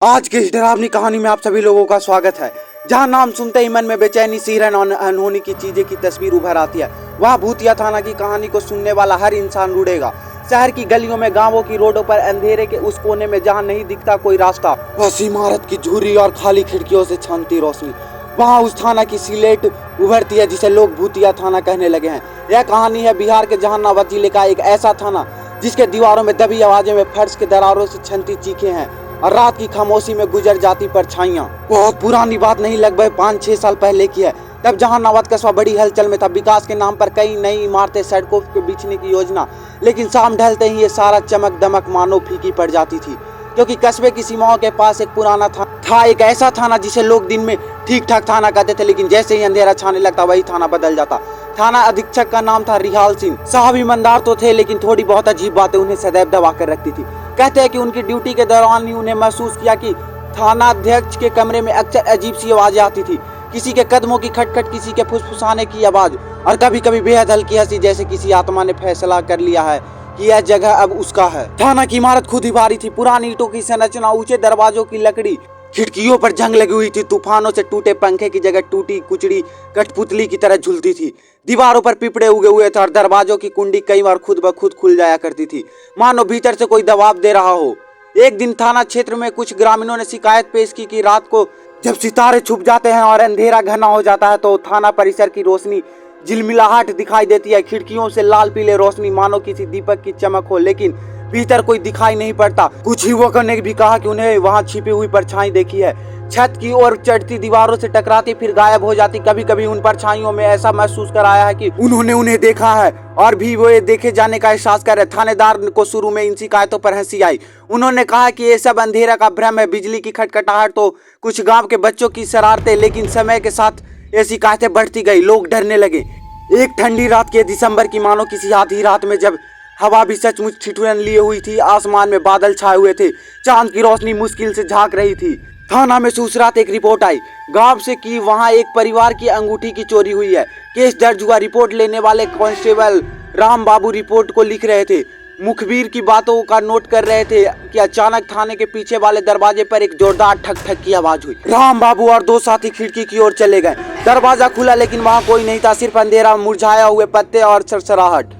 आज की इस डरावनी कहानी में आप सभी लोगों का स्वागत है। जहां नाम सुनते ही मन में बेचैनी, सिरहन और अनहोनी की चीजें की तस्वीर उभर आती है। वहां भूतिया थाना की कहानी को सुनने वाला हर इंसान रुडेगा। शहर की गलियों में, गांवों की रोडों पर, अंधेरे के उस कोने में जहां नहीं दिखता कोई रास्ता, बस इमारत की झुर्री और खाली खिड़कियों से छानती रोशनी, वहाँ उस थाना की सिलेट उभरती है जिसे लोग भूतिया थाना कहने लगे हैं। यह कहानी है बिहार के जहानाबाद जिले का एक ऐसा थाना जिसके दीवारों में दबी आवाजें में फर्श के दरारों से छनती चीखें हैं और रात की खामोशी में गुजर जाती परछाइयां। बहुत पुरानी बात नहीं, लगभग 5-6 साल पहले की है। तब जहानाबाद कस्बा बड़ी हलचल में था। विकास के नाम पर कई नई इमारतें, सड़कों के बिछने की योजना, लेकिन शाम ढलते ही ये सारा चमक दमक मानो फीकी पड़ जाती थी, क्योंकि कस्बे की सीमाओं के पास एक पुराना था एक ऐसा थाना जिसे लोग दिन में ठीक ठाक थाना कहते थे, लेकिन जैसे ही अंधेरा छाने लगता वही थाना बदल जाता। थाना अधीक्षक का नाम था रिहाल सिंह साहब। ईमानदार तो थे, लेकिन थोड़ी बहुत अजीब बातें उन्हें सदैव दबा कर रखती थी। कहते हैं कि उनकी ड्यूटी के दौरान ही उन्हें महसूस किया कि थाना अध्यक्ष के कमरे में अक्सर अजीब सी आवाजें आती थी। किसी के कदमों की खटखट, किसी के फुसफुसाने की आवाज, और कभी कभी बेहद हल्की हंसी, जैसे किसी आत्मा ने फैसला कर लिया है कि यह जगह अब उसका है। थाना की इमारत खुद ही भारी थी। पुरानी ईंटों की संरचना, ऊंचे दरवाजों की लकड़ी, खिड़कियों पर जंग लगी हुई थी। तूफानों से टूटे पंखे की जगह टूटी कुचड़ी कठपुतली की तरह झूलती थी। दीवारों पर पिपड़े उगे हुए थे और दरवाजों की कुंडी कई बार खुद ब खुद खुल जाया करती थी, मानो भीतर से कोई दबाव दे रहा हो। एक दिन थाना क्षेत्र में कुछ ग्रामीणों ने शिकायत पेश की कि रात को जब सितारे छुप जाते हैं और अंधेरा घना हो जाता है तो थाना परिसर की रोशनी झिलमिलाहट दिखाई देती है। खिड़कियों से लाल पीले रोशनी, मानो किसी दीपक की चमक हो, लेकिन भीतर कोई दिखाई नहीं पड़ता। कुछ युवकों ने भी कहा कि उन्हें वहां छिपी हुई परछाई देखी है, छत की ओर चढ़ती, दीवारों से टकराती, फिर गायब हो जाती। कभी कभी उन परछाइयों में ऐसा महसूस कराया है कि उन्होंने उन्हें देखा है और भी वो देखे जाने का एहसास कर रहे। थानेदार को शुरू में इन शिकायतों पर हंसी आई। उन्होंने कहा कि ये सब अंधेरा का भ्रम है, बिजली की खटखटाहट तो कुछ गाँव के बच्चों की शरारतें। लेकिन समय के साथ ये शिकायतें बढ़ती गई, लोग डरने लगे। एक ठंडी रात के दिसंबर की, मानो किसी आधी रात में, जब हवा भी सचमुच ठिठुरन लिए हुई थी, आसमान में बादल छाए हुए थे, चांद की रोशनी मुश्किल से झांक रही थी, थाना में उस रात एक रिपोर्ट आई गांव से कि वहां एक परिवार की अंगूठी की चोरी हुई है। केस दर्ज हुआ। रिपोर्ट लेने वाले कांस्टेबल राम बाबू रिपोर्ट को लिख रहे थे, मुखबिर की बातों का नोट कर रहे थे कि अचानक थाने के पीछे वाले दरवाजे पर एक जोरदार ठक ठक की आवाज हुई। राम बाबू और दो साथी खिड़की की ओर चले गए। दरवाजा खुला, लेकिन वहां कोई नहीं था, सिर्फ अंधेरा, मुरझाए हुए पत्ते और सरसराहट,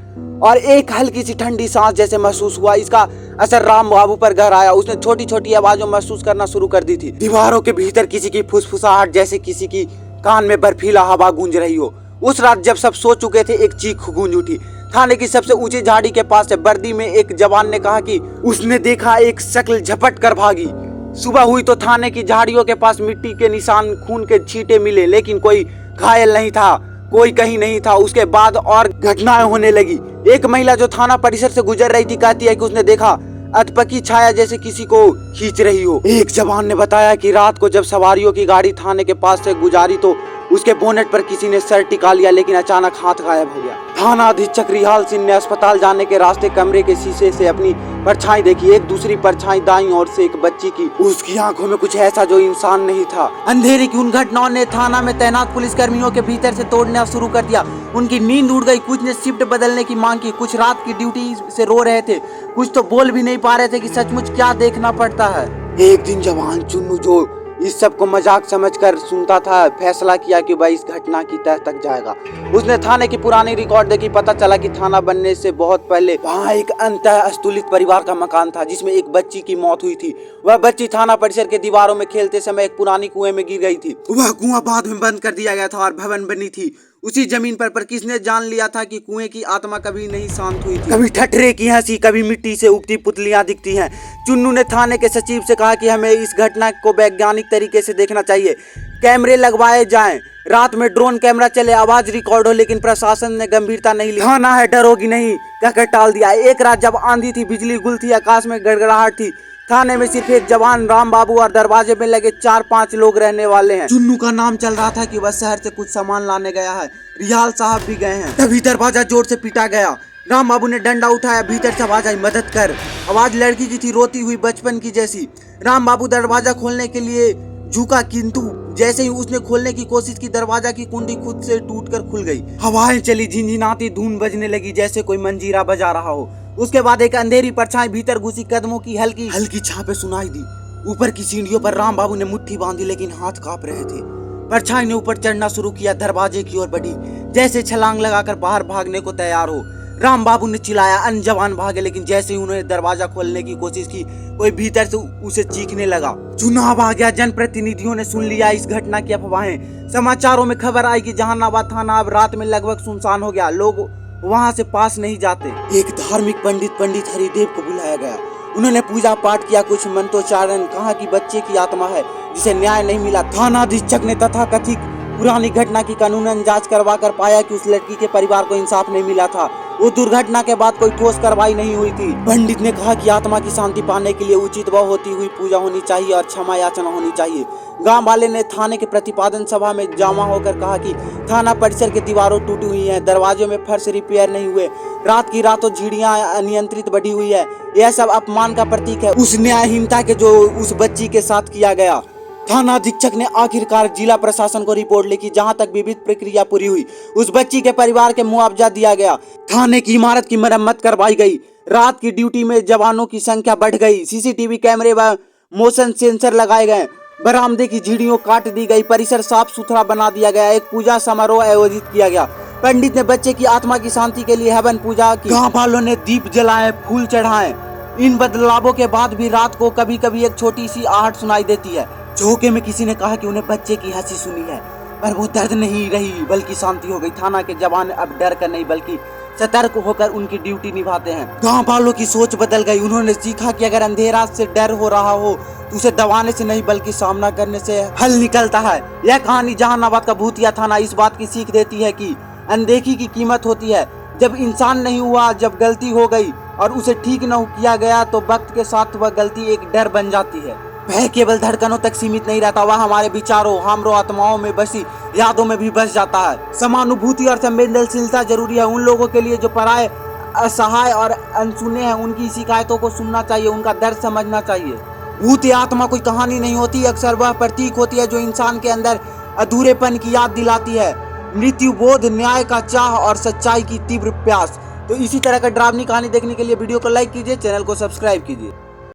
और एक हल्की सी ठंडी सांस जैसे महसूस हुआ। इसका असर राम बाबू पर गहराया। उसने छोटी छोटी आवाजों महसूस करना शुरू कर दी थी। दीवारों के भीतर किसी की फुसफुसाहट, जैसे किसी की कान में बर्फीला हवा गूंज रही हो। उस रात जब सब सो चुके थे, एक चीख गूंज उठी। थाने की सबसे ऊंची झाड़ी के पास से वर्दी में एक जवान ने कहा कि उसने देखा एक शक्ल झपट कर भागी। सुबह हुई तो थाने की झाड़ियों के पास मिट्टी के निशान, खून के छींटे मिले, लेकिन कोई घायल नहीं था, कोई कहीं नहीं था। उसके बाद और घटनाएं होने लगी। एक महिला जो थाना परिसर से गुजर रही थी कहती है कि उसने देखा अधपकी छाया जैसे किसी को खींच रही हो। एक जवान ने बताया कि रात को जब सवारियों की गाड़ी थाने के पास से गुजारी तो उसके बोनेट पर किसी ने सर टिका लिया, लेकिन अचानक हाथ गायब हो गया। थाना अधीक्षक रिहाल सिंह ने अस्पताल जाने के रास्ते कमरे के शीशे से अपनी परछाई देखी। एक दूसरी परछाई दाईं ओर से एक बच्ची की। उसकी आंखों में कुछ ऐसा जो इंसान नहीं था। अंधेरे की उन घटनाओं ने थाना में तैनात पुलिसकर्मियों के भीतर से तोड़ना शुरू कर दिया। उनकी नींद उड़ गई। कुछ ने शिफ्ट बदलने की मांग की, कुछ रात की ड्यूटी से रो रहे थे, कुछ तो बोल भी नहीं पा रहे थे कि सचमुच क्या देखना पड़ता है। एक दिन जवान चुन्नू, जो इस सब को मजाक समझकर सुनता था, फैसला किया कि वह इस घटना की तह तक जाएगा। उसने थाने की पुरानी रिकॉर्ड देखी। पता चला कि थाना बनने से बहुत पहले वहाँ एक अंतः अस्तुलित परिवार का मकान था जिसमें एक बच्ची की मौत हुई थी। वह बच्ची थाना परिसर के दीवारों में खेलते समय एक पुरानी कुएं में गिर गई थी। वह कुआं बाद में बंद कर दिया गया था और भवन बनी थी उसी जमीन पर किसने जान लिया था कि कुएं की आत्मा कभी नहीं शांत हुई थी। कभी ठठरे की हंसी, कभी मिट्टी से उगती पुतलियां दिखती हैं। चुन्नू ने थाने के सचिव से कहा कि हमें इस घटना को वैज्ञानिक तरीके से देखना चाहिए, कैमरे लगवाए जाएं, रात में ड्रोन कैमरा चले, आवाज रिकॉर्ड हो। लेकिन प्रशासन ने गंभीरता नहीं ली। थाना है, डरोगी नहीं कहकर टाल दिया। एक रात जब आंधी थी, बिजली गुल थी, आकाश में गड़गड़ाहट थी, थाने में सिर्फ एक जवान राम बाबू और दरवाजे में लगे 4-5 लोग रहने वाले हैं। चुन्नू का नाम चल रहा था कि वह शहर से कुछ सामान लाने गया है। रियाल साहब भी गए हैं। तभी दरवाजा जोर से पीटा गया। राम बाबू ने डंडा उठाया। भीतर से आवाज आई, मदद कर। आवाज लड़की की थी, रोती हुई, बचपन की जैसी। राम बाबू दरवाजा खोलने के लिए झुका, किंतु जैसे ही उसने खोलने की कोशिश की, दरवाजा की कुंडी खुद से टूटकर खुल गई। हवाएं चली, झिनझिनाती धून बजने लगी जैसे कोई मंजीरा बजा रहा हो। उसके बाद एक अंधेरी परछाई भीतर घुसी, कदमों की हल्की हल्की छापें सुनाई दी। ऊपर की सीढ़ियों पर राम बाबू ने मुट्ठी बांधी, लेकिन हाथ कांप रहे थे। परछाई ने ऊपर चढ़ना शुरू किया, दरवाजे की ओर बढ़ी, जैसे छलांग लगाकर बाहर भागने को तैयार हो। राम बाबू ने चिल्लाया, अन्य जवान भागे, लेकिन जैसे ही उन्होंने दरवाजा खोलने की कोशिश की, कोई भीतर से उसे चीखने लगा। चुनाव आ गया। जनप्रतिनिधियों ने सुन लिया इस घटना की अफवाहें। समाचारों में खबर आई कि जहानाबाद थाना अब रात में लगभग सुनसान हो गया, लोग वहां से पास नहीं जाते। एक धार्मिक पंडित हरिदेव को बुलाया गया। उन्होंने पूजा पाठ किया, कुछ मंत्रोच्चारण, कहा कि बच्चे की आत्मा है जिसे न्याय नहीं मिला। थाना अधीक्षक ने तथाकथित पुरानी घटना की कानूनन जांच करवा कर पाया कि उस लड़की के परिवार को इंसाफ नहीं मिला था। वो दुर्घटना के बाद कोई ठोस कार्रवाई नहीं हुई थी। पंडित ने कहा कि आत्मा की शांति पाने के लिए उचित व होती हुई पूजा होनी चाहिए और क्षमा याचना होनी चाहिए। गांव वाले ने थाने के प्रतिपादन सभा में जमा होकर कहा कि थाना परिसर की दीवारों टूटी हुई हैं, दरवाजों में फर्श रिपेयर नहीं हुए, रात की रातों झिड़ियां अनियंत्रित बढ़ी हुई है। यह सब अपमान का प्रतीक है उस न्यायहीनता के जो उस बच्ची के साथ किया गया। थाना अधीक्षक ने आखिरकार जिला प्रशासन को रिपोर्ट लिखी, जहां तक विविध प्रक्रिया पूरी हुई, उस बच्ची के परिवार के मुआवजा दिया गया। थाने की इमारत की मरम्मत करवाई गई। रात की ड्यूटी में जवानों की संख्या बढ़ गई। सीसीटीवी कैमरे व मोशन सेंसर लगाए गए। बरामदे की झिड़ियों काट दी गई। परिसर साफ सुथरा बना दिया गया। एक पूजा समारोह आयोजित किया गया। पंडित ने बच्चे की आत्मा की शांति के लिए हवन पूजा की। गांव वालों ने दीप जलाए, फूल चढ़ाए। इन बदलावों के बाद भी रात को कभी कभी एक छोटी सी आहट सुनाई देती है। झोंके में किसी ने कहा कि उन्हें बच्चे की हंसी सुनी है, पर वो दर्द नहीं रही बल्कि शांति हो गई। थाना के जवान अब डर कर नहीं बल्कि सतर्क होकर उनकी ड्यूटी निभाते हैं। गांव वालों की सोच बदल गई। उन्होंने सीखा कि अगर अंधेरा से डर हो रहा हो तो उसे दबाने से नहीं बल्कि सामना करने से हल निकलता है। यह कहानी जहानाबाद का भूतिया थाना इस बात की सीख देती है कि अनदेखी की कीमत होती है। जब इंसान नहीं हुआ, जब गलती हो गई और उसे ठीक न किया गया तो वक्त के साथ वह गलती एक डर बन जाती है। भय केवल धड़कनों तक सीमित नहीं रहता, वह हमारे विचारों, हमरो आत्माओं में बसी यादों में भी बस जाता है। समानुभूति और संवेदनशीलता जरूरी है उन लोगों के लिए जो पराये, असहाय और अनसुने हैं। उनकी शिकायतों को सुनना चाहिए, उनका दर्द समझना चाहिए। भूत या आत्मा कोई कहानी नहीं होती, अक्सर वह प्रतीक होती है जो इंसान के अंदर अधूरेपन की याद दिलाती है। मृत्यु बोध, न्याय का चाह और सच्चाई की तीव्र प्यास। तो इसी तरह का डरावनी कहानी देखने के लिए वीडियो को लाइक कीजिए, चैनल को सब्सक्राइब कीजिए।